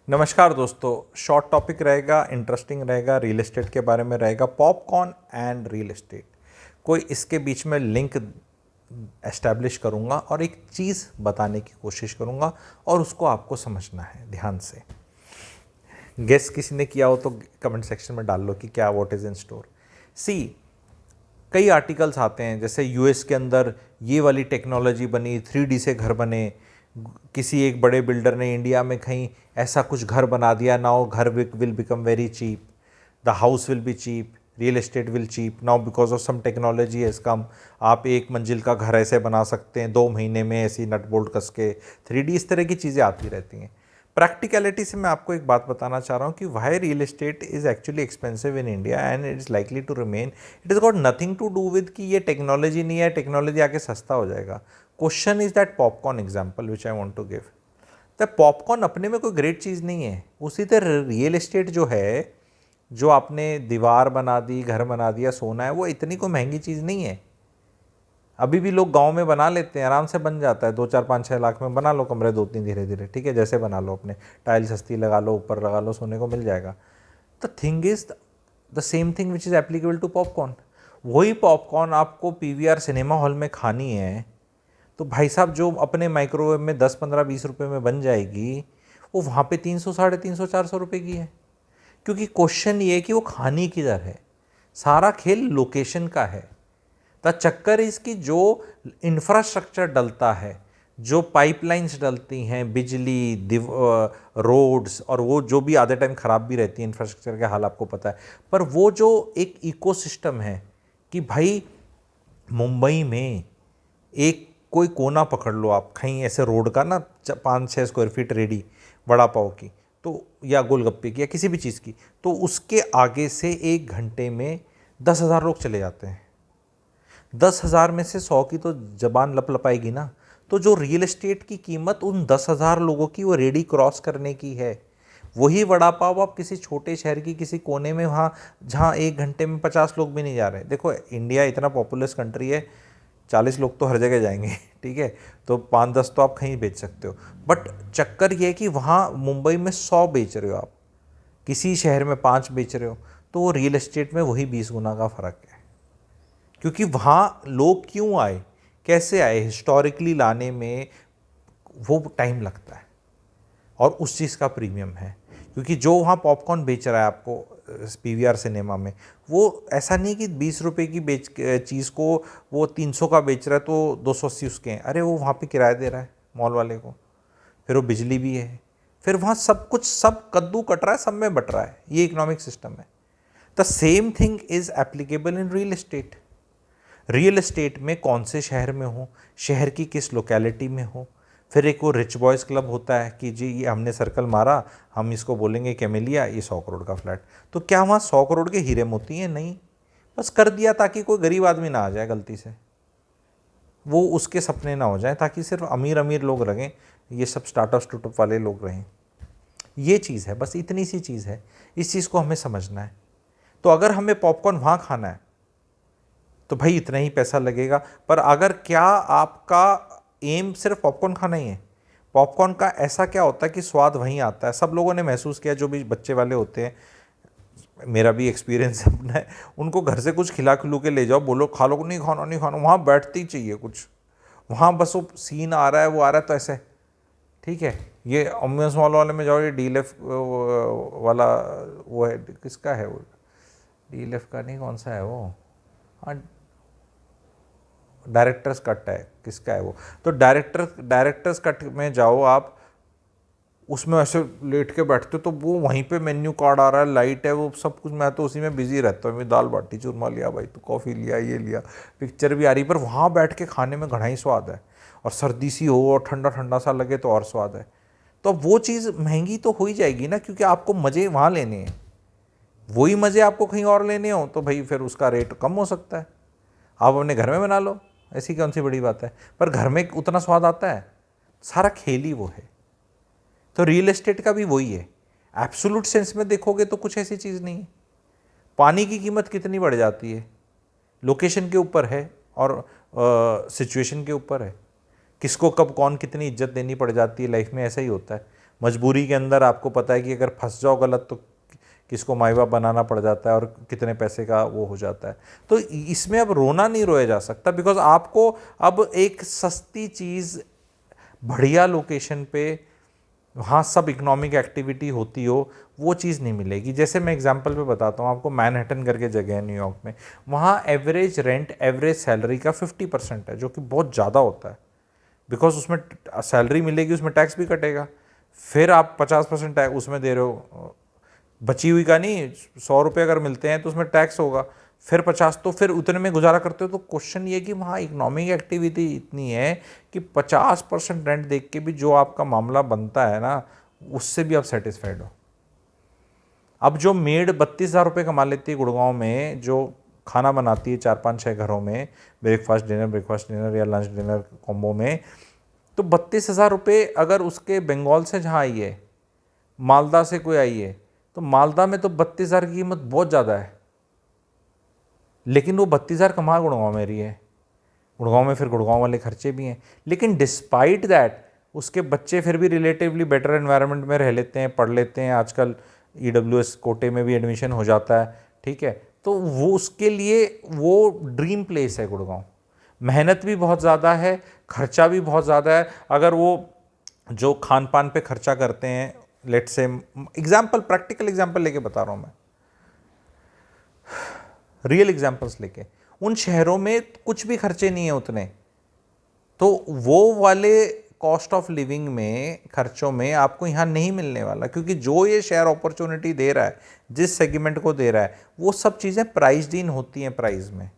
नमस्कार दोस्तों, short topic रहेगा, इंटरेस्टिंग रहेगा, रियल एस्टेट के बारे में रहेगा। पॉपकॉर्न एंड रियल एस्टेट, कोई इसके बीच में लिंक एस्टैब्लिश करूंगा और एक चीज़ बताने की कोशिश करूंगा और उसको आपको समझना है ध्यान से। गेस किसी ने किया हो तो कमेंट सेक्शन में डाल लो कि क्या व्हाट इज़ इन स्टोर। सी, कई आर्टिकल्स आते हैं जैसे यूएस के अंदर ये वाली टेक्नोलॉजी बनी, 3D से घर बने, किसी एक बड़े बिल्डर ने इंडिया में कहीं ऐसा कुछ घर बना दिया, नाउ घर will become very cheap, the house will be cheap, real estate will cheap now because of some technology has come. आप एक मंजिल का घर ऐसे बना सकते हैं 2 महीने में, ऐसी नट बोल्ट कस के, 3D, इस तरह की चीज़ें आती रहती हैं। प्रैक्टिकलिटी से मैं आपको एक बात बताना चाह रहा हूँ कि why real estate is actually expensive in India and it is likely to remain. It is got nothing to do with कि ये टेक्नोलॉजी नहीं है, टेक्नोलॉजी आके सस्ता हो जाएगा। Question is that popcorn example which I want to give. The popcorn अपने में कोई ग्रेट चीज़ नहीं है, उसी तरह रियल एस्टेट जो है, जो आपने दीवार बना दी, घर बना दिया, सोना है, वो इतनी कोई महंगी चीज़ नहीं है। अभी भी लोग गांव में बना लेते हैं, आराम से बन जाता है, 2-4-5-6 लाख में बना लो कमरे 2-3 धीरे धीरे, ठीक है, जैसे बना लो, अपने टाइल सस्ती लगा लो, ऊपर लगा लो, सोने को मिल जाएगा। The thing is the same thing which is applicable to popcorn. वही पॉपकॉर्न आपको पीवीआर सिनेमा हॉल में खानी है तो भाई साहब, जो अपने माइक्रोवेव में 10-15-20 रुपये में बन जाएगी, वो वहाँ पे 300, 350, 400 रुपये की है। क्योंकि क्वेश्चन ये है कि वो खानी किधर है। सारा खेल लोकेशन का है। द चक्कर इसकी जो इंफ्रास्ट्रक्चर डलता है, जो पाइपलाइंस डलती हैं, बिजली, रोड्स, और वो जो भी आधे टाइम ख़राब भी रहती है, इंफ्रास्ट्रक्चर के हाल आपको पता है, पर वो जो एक इकोसिस्टम है कि भाई मुंबई में एक कोई कोना पकड़ लो आप कहीं ऐसे रोड का ना, 5-6 square feet ready vada pav की, तो या गोलगप्पे की या किसी भी चीज़ की, तो उसके आगे से 1 घंटे में 10,000 लोग चले जाते हैं। 10,000 में से 100 की तो जबान लपलपाएगी ना। तो जो रियल एस्टेट की कीमत उन 10,000 लोगों की वो रेडी क्रॉस करने की है। वही वड़ा पाव आप किसी छोटे शहर की किसी कोने में, वहाँ जहाँ 1 घंटे में 50 लोग भी नहीं जा रहे। देखो, इंडिया इतना पॉपुलस कंट्री है, 40 लोग तो हर जगह जाएंगे, ठीक है, तो 5-10 तो आप कहीं बेच सकते हो। बट चक्कर ये है कि वहाँ मुंबई में 100 बेच रहे हो आप, किसी शहर में 5 बेच रहे हो, तो वो रियल एस्टेट में वही 20 गुना का फ़र्क है। क्योंकि वहाँ लोग क्यों आए, कैसे आए, हिस्टोरिकली लाने में वो टाइम लगता है और उस चीज़ का प्रीमियम है। क्योंकि जो वहाँ पॉपकॉर्न बेच रहा है आपको पीवीआर सिनेमा में, वो ऐसा नहीं कि 20 रुपये की चीज़ को वो 300 का बेच रहा है तो 280 उसके हैं। अरे वो वहाँ पे किराया दे रहा है मॉल वाले को, फिर वो बिजली भी है, फिर वहाँ सब कुछ, सब कद्दू कट रहा है, सब में बट रहा है। ये इकोनॉमिक सिस्टम है। The same thing is applicable in real estate. Real estate में कौन से शहर में हो, शहर की किस लोकेलिटी में हो। फिर एक वो रिच बॉयज़ क्लब होता है कि जी ये हमने सर्कल मारा, हम इसको बोलेंगे कैमेलिया, ये 100 करोड़ का फ्लैट। तो क्या वहाँ 100 करोड़ के हीरे मोती हैं? नहीं, बस कर दिया ताकि कोई गरीब आदमी ना आ जाए गलती से, वो उसके सपने ना हो जाए, ताकि सिर्फ अमीर अमीर लोग रहें, ये सब स्टार्टअप वाले लोग रहें। ये चीज़ है, बस इतनी सी चीज़ है। इस चीज़ को हमें समझना है। तो अगर हमें पॉपकॉर्न वहाँ खाना है तो भाई इतना ही पैसा लगेगा। पर अगर क्या आपका एम सिर्फ पॉपकॉर्न खाना ही है, पॉपकॉर्न का ऐसा क्या होता है कि स्वाद वहीं आता है। सब लोगों ने महसूस किया, जो भी बच्चे वाले होते हैं, मेरा भी एक्सपीरियंस अपना है, उनको घर से कुछ खिला खिलू के ले जाओ, बोलो खा लो, नहीं खाना नहीं खाना, वहाँ बैठते ही चाहिए कुछ। वहाँ बस वो सीन आ रहा है, वो आ रहा है तो ऐसे, ठीक है। ये अम्यूज़ मॉल वाले में जाओ, ये DLF वाला वो है, किसका है वो, DLF का नहीं, कौन सा है वो, हाँ, डायरेक्टर्स कट है, किसका है वो, तो डायरेक्टर्स कट में जाओ आप, उसमें ऐसे लेट के बैठते हो तो वो वहीं पे मेन्यू कार्ड आ रहा है, लाइट है, वो सब कुछ, मैं तो उसी में बिजी रहता हूँ। मैं दाल बाटी चूरमा लिया भाई, तो कॉफ़ी लिया, ये लिया, पिक्चर भी आ रही, पर वहाँ बैठ के खाने में घना ही स्वाद है। और सर्दी सी हो और ठंडा ठंडा सा लगे तो और स्वाद है। तो अब वो चीज़ महंगी तो हो ही जाएगी ना, क्योंकि आपको मज़े वहाँ लेने हैं। वही मज़े आपको कहीं और लेने हो तो भाई फिर उसका रेट कम हो सकता है। आप अपने घर में बना लो, ऐसी कौन सी बड़ी बात है। पर घर में उतना स्वाद आता है, सारा खेल ही वो है। तो रियल एस्टेट का भी वही है। एब्सोल्यूट सेंस में देखोगे तो कुछ ऐसी चीज़ नहीं है। पानी की कीमत कितनी बढ़ जाती है, लोकेशन के ऊपर है और सिचुएशन के ऊपर है। किसको कब कौन कितनी इज्जत देनी पड़ जाती है, लाइफ में ऐसा ही होता है। मजबूरी के अंदर आपको पता है कि अगर फंस जाओ गलत तो किसको माई बाप बनाना पड़ जाता है और कितने पैसे का वो हो जाता है। तो इसमें अब रोना नहीं रोया जा सकता, बिकॉज आपको अब एक सस्ती चीज़ बढ़िया लोकेशन पे वहाँ सब इकोनॉमिक एक्टिविटी होती हो वो चीज़ नहीं मिलेगी। जैसे मैं एग्जांपल पे बताता हूँ आपको, मैनहट्टन करके जगह है न्यूयॉर्क में, वहाँ एवरेज रेंट एवरेज सैलरी का 50% है, जो कि बहुत ज़्यादा होता है, बिकॉज उसमें सैलरी मिलेगी, उसमें टैक्स भी कटेगा, फिर आप 50% टैक्स उसमें दे रहे हो, बची हुई का नहीं, 100 रुपये अगर मिलते हैं तो उसमें टैक्स होगा, फिर 50, तो फिर उतने में गुजारा करते हो। तो क्वेश्चन ये कि वहाँ इकोनॉमिक एक्टिविटी इतनी है कि 50% रेंट देख के भी जो आपका मामला बनता है ना, उससे भी आप सेटिस्फाइड हो। अब जो मेड 32,000 रुपये कमा लेती है गुड़गांव में, जो खाना बनाती है 4-5-6 घरों में, ब्रेकफास्ट डिनर या लंच डिनर कॉम्बो में, तो 32,000 रुपये अगर उसके बंगाल से जहाँ आई है, मालदा से कोई आई है, तो मालदा में तो 32,000 की कीमत बहुत ज़्यादा है, लेकिन वो 32,000 कमा गुड़गांव में रही है। गुड़गांव में फिर गुड़गांव वाले खर्चे भी हैं, लेकिन डिस्पाइट दैट उसके बच्चे फिर भी रिलेटिवली बेटर एनवायरनमेंट में रह लेते हैं, पढ़ लेते हैं, आजकल EWS कोटे में भी एडमिशन हो जाता है, ठीक है। तो वो उसके लिए वो ड्रीम प्लेस है गुड़गांव। मेहनत भी बहुत ज़्यादा है, खर्चा भी बहुत ज़्यादा है। अगर वो जो खान पान पे खर्चा करते हैं, let's say example, practical example लेके बता रहा हूँ मैं, रियल एग्जाम्पल्स लेके, उन शहरों में कुछ भी खर्चे नहीं है उतने, तो वो वाले कॉस्ट ऑफ लिविंग में, खर्चों में आपको यहाँ नहीं मिलने वाला, क्योंकि जो ये शेयर अपॉर्चुनिटी दे रहा है, जिस सेगमेंट को दे रहा है, वो सब चीज़ें प्राइस्ड इन होती हैं प्राइस में।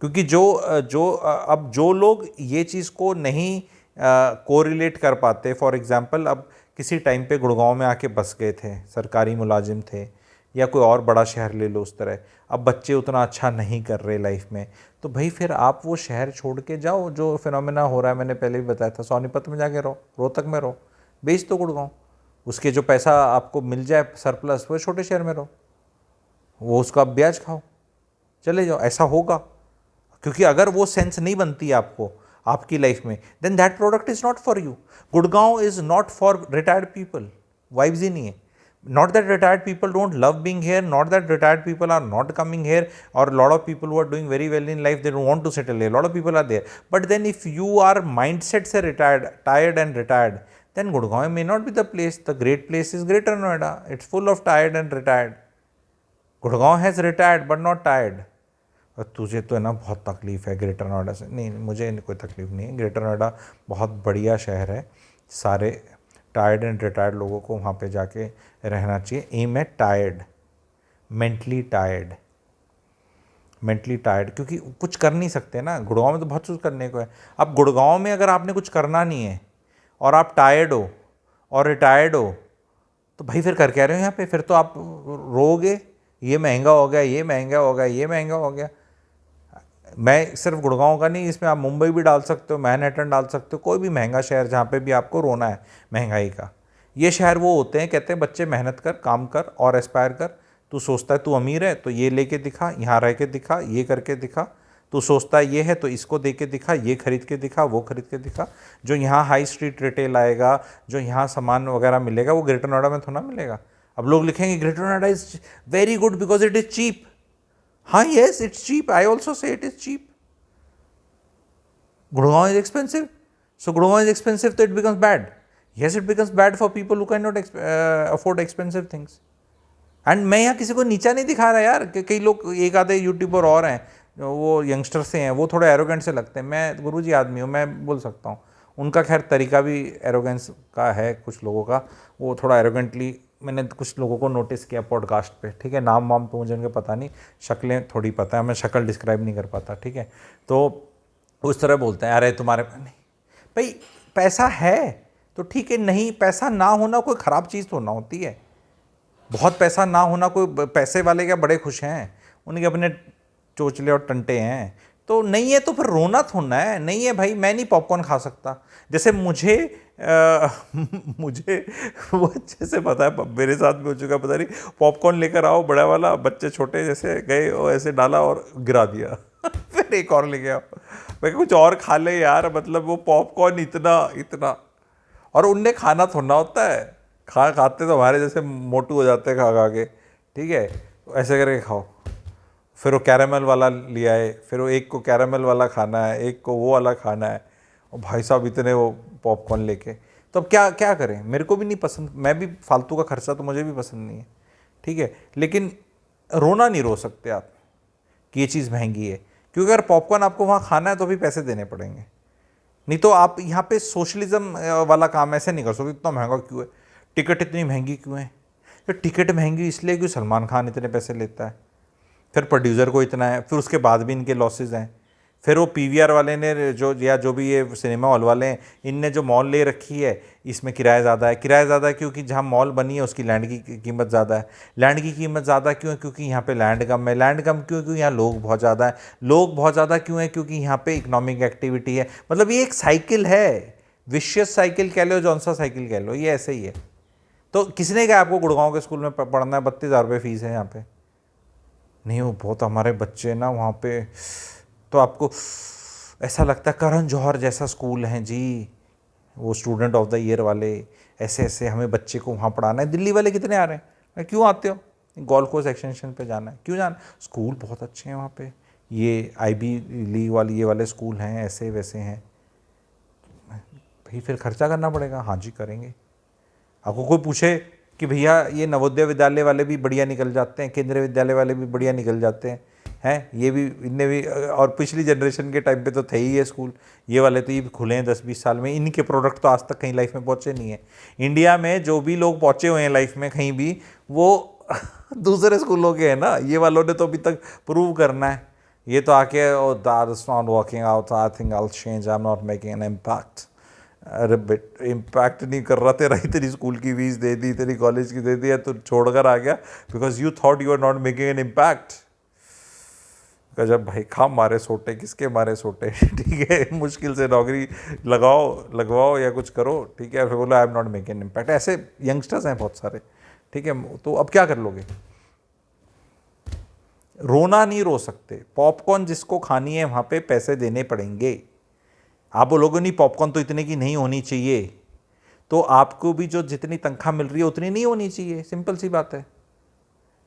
क्योंकि अब जो लोग ये चीज़ को नहीं कोरिलेट कर पाते, फॉर एग्जांपल अब किसी टाइम पे गुड़गांव में आके बस गए थे, सरकारी मुलाजिम थे, या कोई और बड़ा शहर ले लो उस तरह, अब बच्चे उतना अच्छा नहीं कर रहे लाइफ में, तो भाई फिर आप वो शहर छोड़ के जाओ। जो फिनोमेना हो रहा है मैंने पहले भी बताया था, सोनीपत में जाके रहो, रोहतक में रहो, बेच दो गुड़गांव, उसके जो पैसा आपको मिल जाए सरप्लस, वो छोटे शहर में रहो, वो उसका आप ब्याज खाओ, चले जाओ। ऐसा होगा, क्योंकि अगर वो सेंस नहीं बनती है आपको आपकी लाइफ में, then that product is not for you. Gurgaon is not for retired people, vibes ही नहीं है। Not that retired people don't love being here, not that retired people are not coming here, or a lot of people who are doing very well in life, they don't want to settle here. A lot of people are there. But then if you are mindset se retired, tired and retired, then Gurgaon may not be the place. The great place is Greater Noida. It's full of tired and retired. Gurgaon has retired but not tired. तुझे तो है ना बहुत तकलीफ़ है greater Noida से। नहीं, मुझे कोई तकलीफ़ नहीं है, ग्रेटर नोएडा बहुत बढ़िया शहर है, सारे टायर्ड एंड रिटायर्ड लोगों को वहाँ पे जाके रहना चाहिए। एम है tired, mentally tired, mentally tired, क्योंकि कुछ कर नहीं सकते ना। गुड़गांव में तो बहुत कुछ करने को है। अब गुड़गांव में अगर आपने कुछ करना नहीं है और आप टायर्ड हो और रिटायर्ड हो, तो भाई फिर कर क्या रहे हो यहाँ पे? फिर तो आप रोगे, ये महंगा हो गया, ये महंगा हो गया, ये महंगा हो गया। मैं सिर्फ गुड़गांव का नहीं, इसमें आप मुंबई भी डाल सकते हो, मैनहट्टन डाल सकते हो, कोई भी महंगा शहर जहाँ पे भी आपको रोना है महंगाई का। ये शहर वो होते हैं, कहते हैं बच्चे मेहनत कर, काम कर और एस्पायर कर। तू सोचता है तू अमीर है तो ये लेके दिखा, यहाँ रह के दिखा, ये करके दिखा। तू सोचता है ये है तो इसको दे के दिखा, ये खरीद के दिखा, वो खरीद के दिखा। जो यहाँ हाई स्ट्रीट रिटेल आएगा, जो यहाँ सामान वगैरह मिलेगा, वो ग्रेटर नोएडा में थोड़ा मिलेगा। अब लोग लिखेंगे Greater Noida is very good because it is cheap. हाँ, yes, it's cheap. I also say it is cheap. Gurgaon is expensive. So Gurgaon is expensive, so it becomes bad. Yes, it becomes bad for people who cannot afford expensive things. And मैं यहाँ किसी को नीचा नहीं दिखा रहा यार, कि कई लोग, एक आधे यूट्यूबर और हैं, वो यंगस्टर से हैं, वो थोड़े एरोगेंट से लगते हैं। मैं गुरुजी आदमी हूँ, मैं बोल सकता हूँ। उनका खैर तरीका भी एरोगेंस का है, कुछ लोगों का, वो थोड़ा एरोगेंटली, मैंने कुछ लोगों को नोटिस किया पॉडकास्ट पे, ठीक है। नाम वाम तो मुझे उनके पता नहीं, शक्लें थोड़ी पता है, मैं शक्ल डिस्क्राइब नहीं कर पाता, ठीक है। तो उस तरह बोलते हैं, अरे तुम्हारे नहीं भाई, पैसा है तो ठीक है, नहीं पैसा ना होना कोई ख़राब चीज़ तो ना होती है। बहुत पैसा ना होना, कोई पैसे वाले क्या बड़े खुश हैं, उनके अपने चोचले और टंटे हैं। तो नहीं है तो फिर रोना थोड़ा है, नहीं है भाई मैं नहीं पॉपकॉर्न खा सकता। जैसे मुझे वो अच्छे से पता है, मेरे साथ भी हो चुका, पता नहीं, पॉपकॉर्न लेकर आओ बड़ा वाला, बच्चे छोटे जैसे गए और ऐसे डाला और गिरा दिया फिर एक और ले गया, मैं कुछ और खा ले यार, मतलब वो पॉपकॉर्न इतना इतना, और उनने खाना थोड़ा होता है, खाते तो हमारे जैसे मोटू हो जाते हैं खा खा के, ठीक है, ऐसे करके खाओ। फिर वो कैरामल वाला ले आए, फिर वो एक को कैरामल वाला खाना है, एक को वो वाला खाना है, और भाई साहब इतने वो पॉपकॉर्न लेके। तो अब क्या क्या करें, मेरे को भी नहीं पसंद, मैं भी फालतू का खर्चा तो मुझे भी पसंद नहीं है, ठीक है, लेकिन रोना नहीं रो सकते आप कि ये चीज़ महंगी है, क्योंकि अगर पॉपकॉर्न आपको वहाँ खाना है तो भी पैसे देने पड़ेंगे। नहीं तो आप यहाँ पे सोशलिज्म वाला काम ऐसे नहीं कर सकते, इतना महंगा क्यों है, टिकट इतनी महंगी क्यों है। तो टिकट महंगी इसलिए क्योंकि सलमान खान इतने पैसे लेता है, फिर प्रोड्यूसर को इतना है, फिर उसके बाद भी इनके लॉसेज हैं, फिर वो पीवीआर वाले ने जो भी ये सिनेमा हॉल वाले हैं, इनने जो मॉल ले रखी है इसमें किराया ज़्यादा है। किराया ज़्यादा है क्योंकि जहाँ मॉल बनी है उसकी लैंड की कीमत ज़्यादा है। लैंड की कीमत ज़्यादा क्यों है, क्योंकि यहाँ पे लैंड कम है। लैंड कम क्यों, क्योंकि यहाँ लोग बहुत ज़्यादा है। लोग बहुत ज़्यादा क्यों है, क्योंकि यहाँ पे इकोनॉमिक एक्टिविटी है। मतलब ये एक साइकिल है, विशियस साइकिल कह लो, जौन सा साइकिल कह लो, ये ऐसे ही है। तो किसने कहा आपको गुड़गांव के स्कूल में पढ़ना है, 32,000 रुपये फीस है यहाँ पे? नहीं, वो बहुत हमारे बच्चे ना वहाँ पे, तो आपको ऐसा लगता है करण जौहर जैसा स्कूल है जी, वो स्टूडेंट ऑफ द ईयर वाले, ऐसे ऐसे हमें बच्चे को वहाँ पढ़ाना है। दिल्ली वाले कितने आ रहे हैं, क्यों आते हो, गोल्ड कोस्ट एक्सटेंशन पे जाना है, क्यों जाना, स्कूल बहुत अच्छे हैं वहाँ पे, ये आईबी लीग वाली ये वाले स्कूल हैं, ऐसे वैसे हैं। भाई फिर खर्चा करना पड़ेगा, हाँ जी करेंगे। आपको कोई पूछे कि भैया ये नवोदय विद्यालय वाले भी बढ़िया निकल जाते हैं, केंद्रीय विद्यालय वाले भी बढ़िया निकल जाते हैं, ये भी, इनने भी, और पिछली जनरेशन के टाइम पे तो थे ही ये स्कूल, ये वाले तो ये खुले हैं 10-20 साल में, इनके प्रोडक्ट तो आज तक कहीं लाइफ में पहुँचे नहीं है। इंडिया में जो भी लोग पहुँचे हुए हैं लाइफ में कहीं भी, वो दूसरे स्कूलों के हैं ना, ये वालों ने तो अभी तक प्रूव करना है। ये तो आके that's not working out, I think I will change, I am not making an impact. अरे बेट इम्पैक्ट नहीं कर रहा, तेरा ही तेरी स्कूल की फीस दे दी, तेरी कॉलेज की दे दी है, तो छोड़कर आ गया because you thought you are not making an impact. गजब भाई, खाम मारे सोटे, किसके मारे सोटे, ठीक है, मुश्किल से नौकरी लगवाओ या कुछ करो, ठीक है, फिर बोलो I am not making an impact. ऐसे यंगस्टर्स हैं बहुत सारे, ठीक है, तो अब क्या कर लोगे, रोना नहीं रो सकते। पॉपकॉर्न जिसको खानी है वहाँ पे पैसे देने पड़ेंगे। आप बोलोगे नहीं पॉपकॉर्न तो इतने की नहीं होनी चाहिए, तो आपको भी जो जितनी तनख्वाह मिल रही है उतनी नहीं होनी चाहिए, सिंपल सी बात है।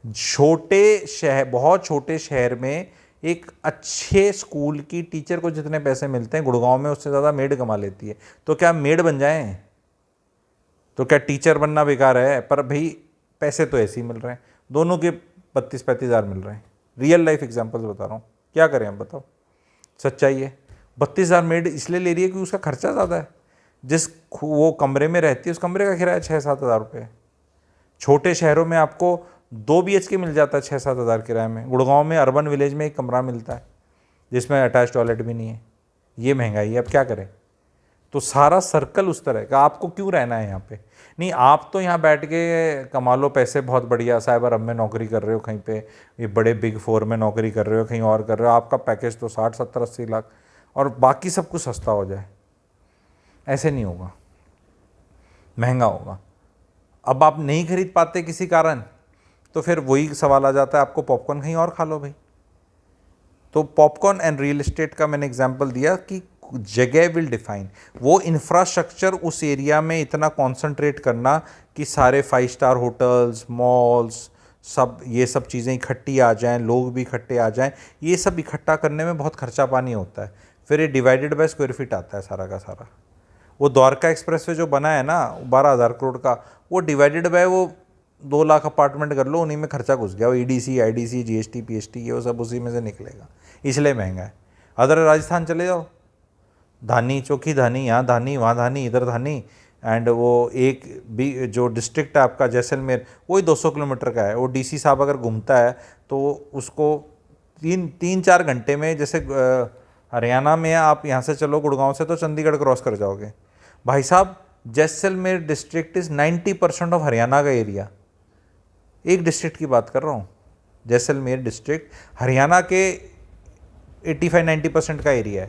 छोटे शहर, बहुत छोटे शहर में एक अच्छे स्कूल की टीचर को जितने पैसे मिलते हैं गुड़गांव में उससे ज़्यादा मेड कमा लेती है। तो क्या मेड बन जाएं, तो क्या टीचर बनना बेकार है? पर भाई पैसे तो ऐसे ही मिल रहे हैं, दोनों के 32-35 हज़ार मिल रहे हैं। रियल लाइफ एग्जांपल्स बता रहा हूँ, क्या करें हम बताओ, सच्चाई है। 32,000 मेड इसलिए ले रही है कि उसका खर्चा ज़्यादा है, जिस वो कमरे में रहती है उस कमरे का किराया 6-7 हज़ार रुपये। छोटे शहरों में आपको 2 BHK मिल जाता है 6-7 हज़ार किराए में। गुड़गांव में अर्बन विलेज में एक कमरा मिलता है जिसमें अटैच टॉयलेट भी नहीं है। ये महंगाई है, अब क्या करें? तो सारा सर्कल उस तरह का, आपको क्यों रहना है यहाँ पे? नहीं, आप तो यहाँ बैठ के कमा लो पैसे, बहुत बढ़िया, साइबर हब में नौकरी कर रहे हो कहीं पे, ये बड़े बिग 4 में नौकरी कर रहे हो, कहीं और कर रहे हो, आपका पैकेज तो 60-70-80 लाख, और बाकी सब कुछ सस्ता हो जाए। ऐसे नहीं होगा, महंगा होगा। अब आप नहीं खरीद पाते किसी कारण, तो फिर वही सवाल आ जाता है, आपको पॉपकॉर्न कहीं और खा लो भाई। तो पॉपकॉर्न एंड रियल एस्टेट का मैंने एग्जांपल दिया कि जगह विल डिफाइन, वो इंफ्रास्ट्रक्चर उस एरिया में इतना कॉन्सेंट्रेट करना कि सारे 5 स्टार होटल्स, मॉल्स, सब ये सब चीज़ें इकट्ठी आ जाएं, लोग भी इकट्ठे आ जाएं, ये सब इकट्ठा करने में बहुत खर्चा पानी होता है। फिर ये डिवाइडेड बाय स्क्वायर फीट आता है सारा का सारा। वो द्वारका एक्सप्रेसवे जो बना है ना 12,000 करोड़ का, वो डिवाइडेड बाय वो 2 लाख अपार्टमेंट कर लो, उन्हीं में खर्चा घुस गया। वो EDC, IDC, GST, PST ये वो सब उसी में से निकलेगा, इसलिए महंगा है। अदर राजस्थान चले जाओ, धानी, चौकी धानी, यहाँ धानी, वहाँ धानी, इधर धानी, एंड वो एक भी जो डिस्ट्रिक्ट है आपका जैसलमेर, वही 200 किलोमीटर का है। वो DC साहब अगर घूमता है तो उसको 3-4 घंटे में, जैसे हरियाणा में आप यहाँ से चलो गुड़गांव से तो चंडीगढ़ क्रॉस कर जाओगे। भाई साहब, Jaisalmer district is 90% of Haryana का एरिया। एक डिस्ट्रिक्ट की बात कर रहा हूँ, जैसलमेर डिस्ट्रिक्ट हरियाणा के 85-90% का एरिया है।